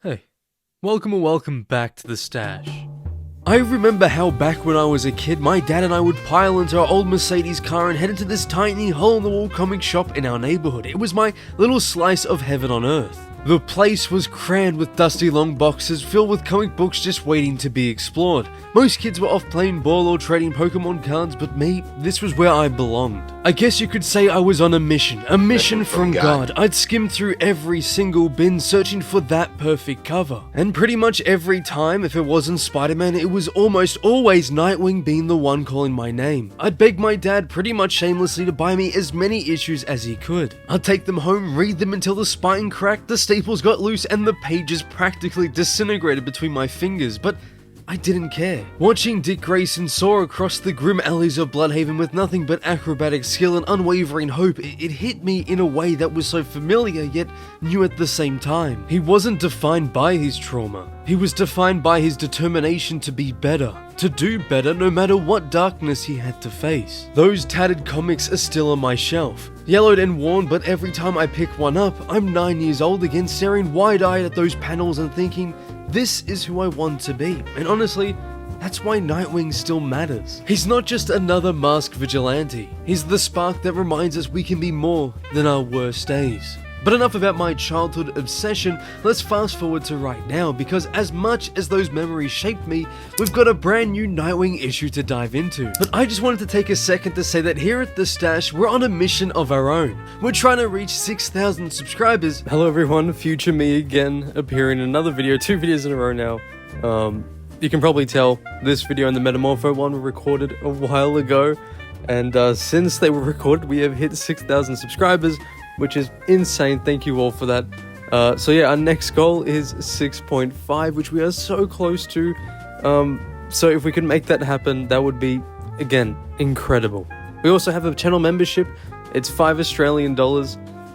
Hey, welcome back to the stash. I remember how back when I was a kid, my dad and I would pile into our old Mercedes car and head into this tiny hole-in-the-wall comic shop in our neighborhood. It was my little slice of heaven on earth. The place was crammed with dusty long boxes filled with comic books just waiting to be explored. Most kids were off playing ball or trading Pokemon cards, but me, this was where I belonged. I guess you could say I was on a mission from God. I'd skimmed through every single bin searching for that perfect cover. And pretty much every time, if it wasn't Spider-Man, it was almost always Nightwing being the one calling my name. I'd beg my dad pretty much shamelessly to buy me as many issues as he could. I'd take them home, read them until the spine cracked, the staples got loose, and the pages practically disintegrated between my fingers, but I didn't care. Watching Dick Grayson soar across the grim alleys of Bloodhaven with nothing but acrobatic skill and unwavering hope, it hit me in a way that was so familiar yet new at the same time. He wasn't defined by his trauma. He was defined by his determination to be better, to do better no matter what darkness he had to face. Those tattered comics are still on my shelf. Yellowed and worn, but every time I pick one up, I'm 9 years old again, staring wide-eyed at those panels and thinking, this is who I want to be. And honestly, that's why Nightwing still matters. He's not just another masked vigilante. He's the spark that reminds us we can be more than our worst days. But enough about my childhood obsession, let's fast forward to right now, because as much as those memories shaped me, we've got a brand new Nightwing issue to dive into. But I just wanted to take a second to say that here at the Stash, we're on a mission of our own. We're trying to reach 6,000 subscribers. Hello everyone, future me again, appearing in another video, 2 videos in a row now. You can probably tell this video and the Metamorpho one were recorded a while ago, and since they were recorded, we have hit 6,000 subscribers, which is insane. Thank you all for that. So yeah, our next goal is 6.5, which we are so close to. So if we can make that happen, that would be, again, incredible. We also have a channel membership. It's $5 Australian.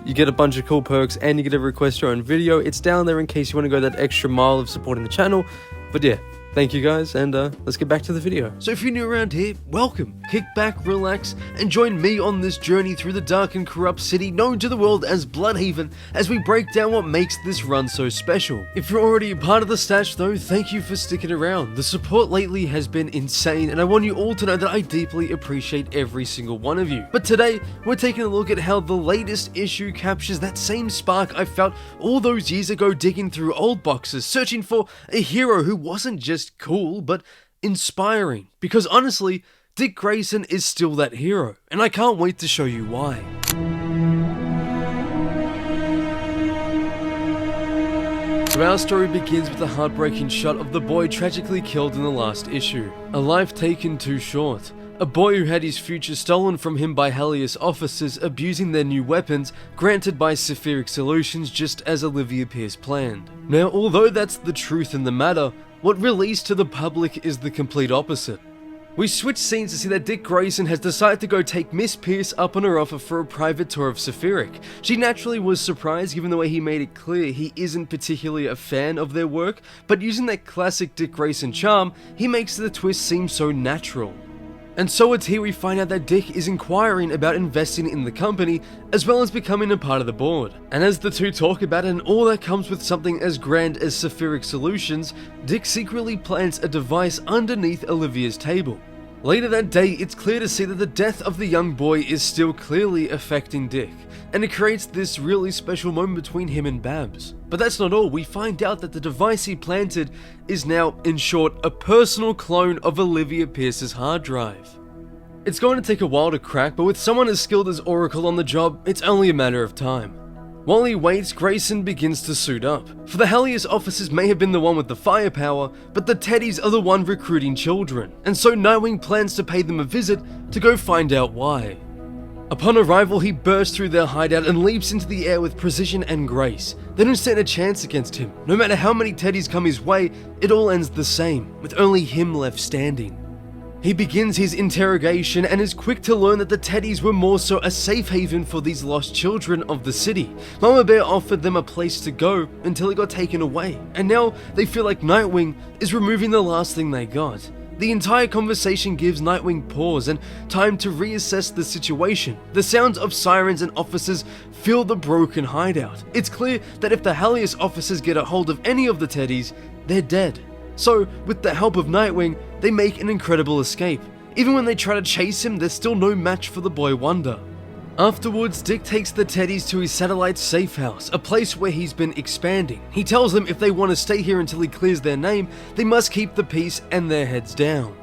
You get a bunch of cool perks and you get to request your own video. It's down there in case you want to go that extra mile of supporting the channel. But yeah, thank you guys, and let's get back to the video. So if you're new around here, welcome. Kick back, relax, and join me on this journey through the dark and corrupt city known to the world as Bloodhaven as we break down what makes this run so special. If you're already a part of the Stash though, thank you for sticking around. The support lately has been insane, and I want you all to know that I deeply appreciate every single one of you. But today, we're taking a look at how the latest issue captures that same spark I felt all those years ago digging through old boxes, searching for a hero who wasn't just cool, but inspiring. Because honestly, Dick Grayson is still that hero, and I can't wait to show you why. So our story begins with a heartbreaking shot of the boy tragically killed in the last issue. A life taken too short. A boy who had his future stolen from him by Helios officers abusing their new weapons granted by Cepheric Solutions, just as Olivia Pierce planned. Now, although that's the truth in the matter, what released to the public is the complete opposite. We switch scenes to see that Dick Grayson has decided to go take Miss Pierce up on her offer for a private tour of Cepheric. She naturally was surprised given the way he made it clear he isn't particularly a fan of their work, but using that classic Dick Grayson charm, he makes the twist seem so natural. And so it's here we find out that Dick is inquiring about investing in the company, as well as becoming a part of the board. And as the two talk about it, and all that comes with something as grand as Cepheric Solutions, Dick secretly plants a device underneath Olivia's table. Later that day, it's clear to see that the death of the young boy is still clearly affecting Dick, and it creates this really special moment between him and Babs. But that's not all. We find out that the device he planted is now, in short, a personal clone of Olivia Pierce's hard drive. It's going to take a while to crack, but with someone as skilled as Oracle on the job, it's only a matter of time. While he waits, Grayson begins to suit up. For the Helios officers may have been the one with the firepower, but the Teddies are the one recruiting children, and so Nightwing plans to pay them a visit to go find out why. Upon arrival, he bursts through their hideout and leaps into the air with precision and grace. They don't stand a chance against him. No matter how many Teddies come his way, it all ends the same, with only him left standing. He begins his interrogation and is quick to learn that the Teddies were more so a safe haven for these lost children of the city. Mama Bear offered them a place to go until it got taken away, and now they feel like Nightwing is removing the last thing they got. The entire conversation gives Nightwing pause and time to reassess the situation. The sounds of sirens and officers fill the broken hideout. It's clear that if the Hallius officers get a hold of any of the Teddies, they're dead. So, with the help of Nightwing, they make an incredible escape. Even when they try to chase him, there's still no match for the Boy Wonder. Afterwards, Dick takes the Teddies to his satellite safe house, a place where he's been expanding. He tells them if they want to stay here until he clears their name, they must keep the peace and their heads down.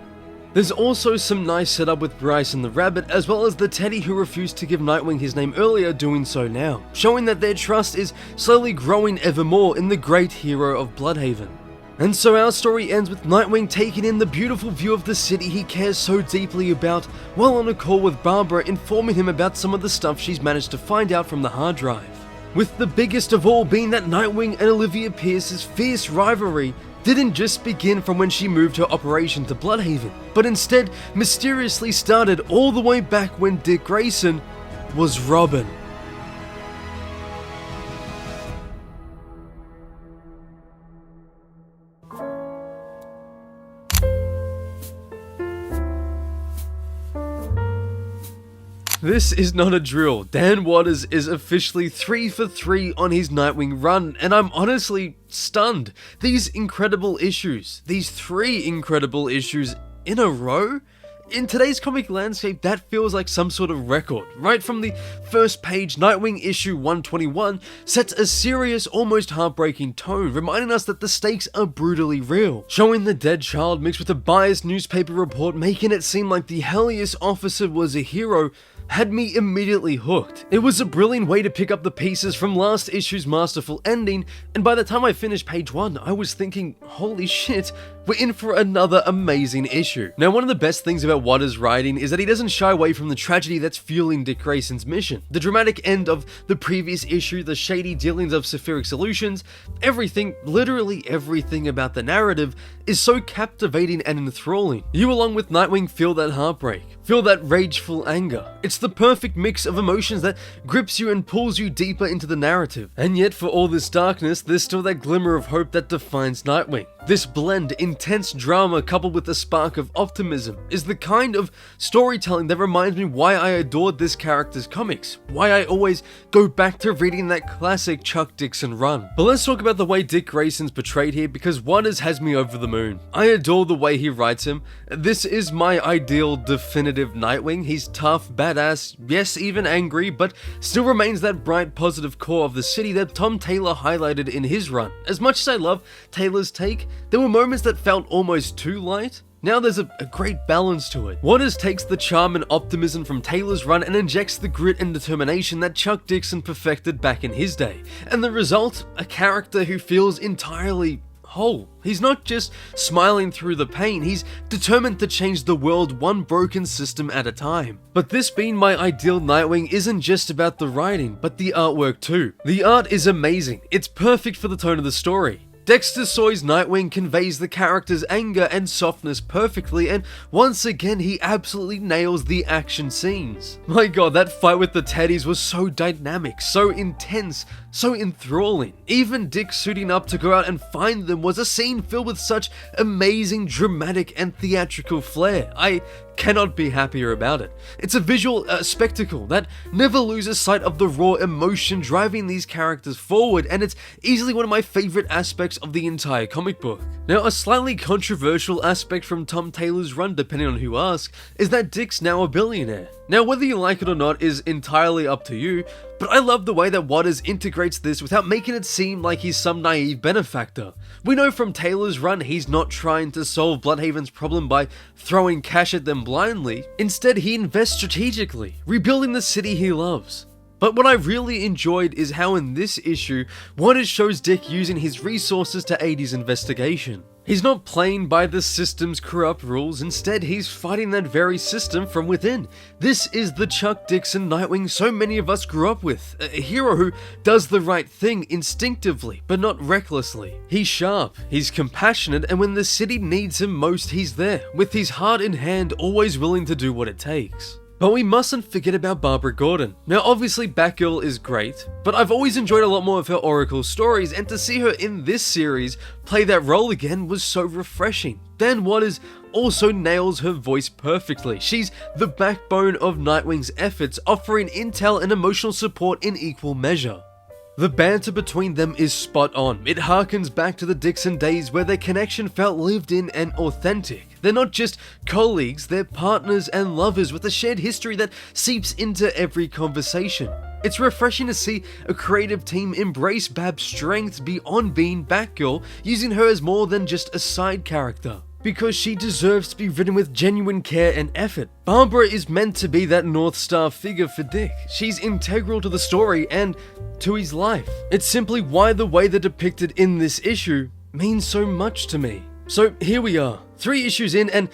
There's also some nice setup with Bryce and the rabbit, as well as the Teddy who refused to give Nightwing his name earlier doing so now, showing that their trust is slowly growing ever more in the great hero of Bloodhaven. And so our story ends with Nightwing taking in the beautiful view of the city he cares so deeply about, while on a call with Barbara informing him about some of the stuff she's managed to find out from the hard drive. With the biggest of all being that Nightwing and Olivia Pierce's fierce rivalry didn't just begin from when she moved her operation to Bloodhaven, but instead mysteriously started all the way back when Dick Grayson was Robin. This is not a drill. Dan Watters is officially 3 for 3 on his Nightwing run, and I'm honestly stunned. These 3 incredible issues in a row? In today's comic landscape, that feels like some sort of record. Right from the first page, Nightwing issue 121 sets a serious, almost heartbreaking tone, reminding us that the stakes are brutally real. Showing the dead child mixed with a biased newspaper report, making it seem like the Hallius officer was a hero, had me immediately hooked. It was a brilliant way to pick up the pieces from last issue's masterful ending, and by the time I finished page 1, I was thinking, holy shit, we're in for another amazing issue. Now, one of the best things about Watters' writing is that he doesn't shy away from the tragedy that's fueling Dick Grayson's mission. The dramatic end of the previous issue, the shady dealings of Sephiric Solutions, everything, literally everything about the narrative is so captivating and enthralling. You, along with Nightwing, feel that heartbreak, feel that rageful anger. It's the perfect mix of emotions that grips you and pulls you deeper into the narrative. And yet, for all this darkness, there's still that glimmer of hope that defines Nightwing. This blend, intense drama coupled with a spark of optimism, is the kind of storytelling that reminds me why I adored this character's comics, why I always go back to reading that classic Chuck Dixon run. But let's talk about the way Dick Grayson's portrayed here, because Watters has me over the moon. I adore the way he writes him. This is my ideal definitive Nightwing. He's tough, badass, yes, even angry, but still remains that bright, positive core of the city that Tom Taylor highlighted in his run. As much as I love Taylor's take, there were moments that felt almost too light. Now there's a great balance to it. Watters takes the charm and optimism from Taylor's run and injects the grit and determination that Chuck Dixon perfected back in his day. And the result? A character who feels entirely whole. He's not just smiling through the pain, he's determined to change the world one broken system at a time. But this being my ideal Nightwing isn't just about the writing, but the artwork too. The art is amazing. It's perfect for the tone of the story. Dexter Soy's Nightwing conveys the character's anger and softness perfectly, and once again he absolutely nails the action scenes. My god, that fight with the Teddies was so dynamic, so intense, so enthralling. Even Dick suiting up to go out and find them was a scene filled with such amazing, dramatic and theatrical flair. I cannot be happier about it. It's a visual spectacle that never loses sight of the raw emotion driving these characters forward, and it's easily one of my favorite aspects of the entire comic book. Now, a slightly controversial aspect from Tom Taylor's run, depending on who asks, is that Dick's now a billionaire. Now, whether you like it or not is entirely up to you, but I love the way that Watters integrates this without making it seem like he's some naive benefactor. We know from Taylor's run he's not trying to solve Bloodhaven's problem by throwing cash at them blindly. Instead, he invests strategically, rebuilding the city he loves. But what I really enjoyed is how in this issue, Watters shows Dick using his resources to aid his investigation. He's not playing by the system's corrupt rules, instead he's fighting that very system from within. This is the Chuck Dixon Nightwing so many of us grew up with, a hero who does the right thing instinctively, but not recklessly. He's sharp, he's compassionate, and when the city needs him most, he's there, with his heart in hand, always willing to do what it takes. But we mustn't forget about Barbara Gordon. Now obviously Batgirl is great, but I've always enjoyed a lot more of her Oracle stories, and to see her in this series play that role again was so refreshing. Dan Watters also nails her voice perfectly. She's the backbone of Nightwing's efforts, offering intel and emotional support in equal measure. The banter between them is spot on. It harkens back to the Dixon days where their connection felt lived in and authentic. They're not just colleagues, they're partners and lovers with a shared history that seeps into every conversation. It's refreshing to see a creative team embrace Bab's strengths beyond being Batgirl, using her as more than just a side character, because she deserves to be written with genuine care and effort. Barbara is meant to be that North Star figure for Dick. She's integral to the story and to his life. It's simply why the way they're depicted in this issue means so much to me. So here we are, 3 issues in, and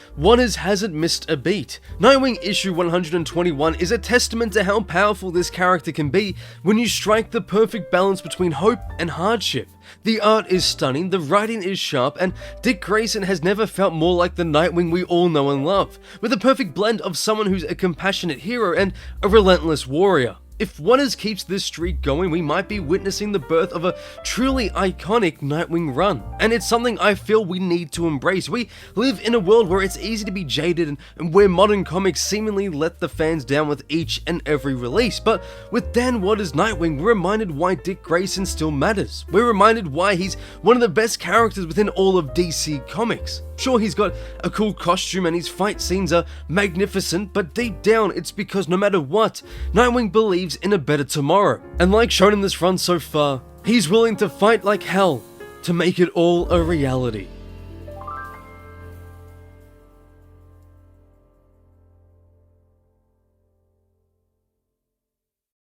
hasn't missed a beat. Nightwing issue 121 is a testament to how powerful this character can be when you strike the perfect balance between hope and hardship. The art is stunning, the writing is sharp, and Dick Grayson has never felt more like the Nightwing we all know and love, with a perfect blend of someone who's a compassionate hero and a relentless warrior. If Waters keeps this streak going, we might be witnessing the birth of a truly iconic Nightwing run. And it's something I feel we need to embrace. We live in a world where it's easy to be jaded and where modern comics seemingly let the fans down with each and every release. But with Dan Waters' Nightwing, we're reminded why Dick Grayson still matters. We're reminded why he's one of the best characters within all of DC Comics. Sure, he's got a cool costume and his fight scenes are magnificent, but deep down it's because no matter what, Nightwing believes in a better tomorrow. And like shown in this run so far, he's willing to fight like hell to make it all a reality.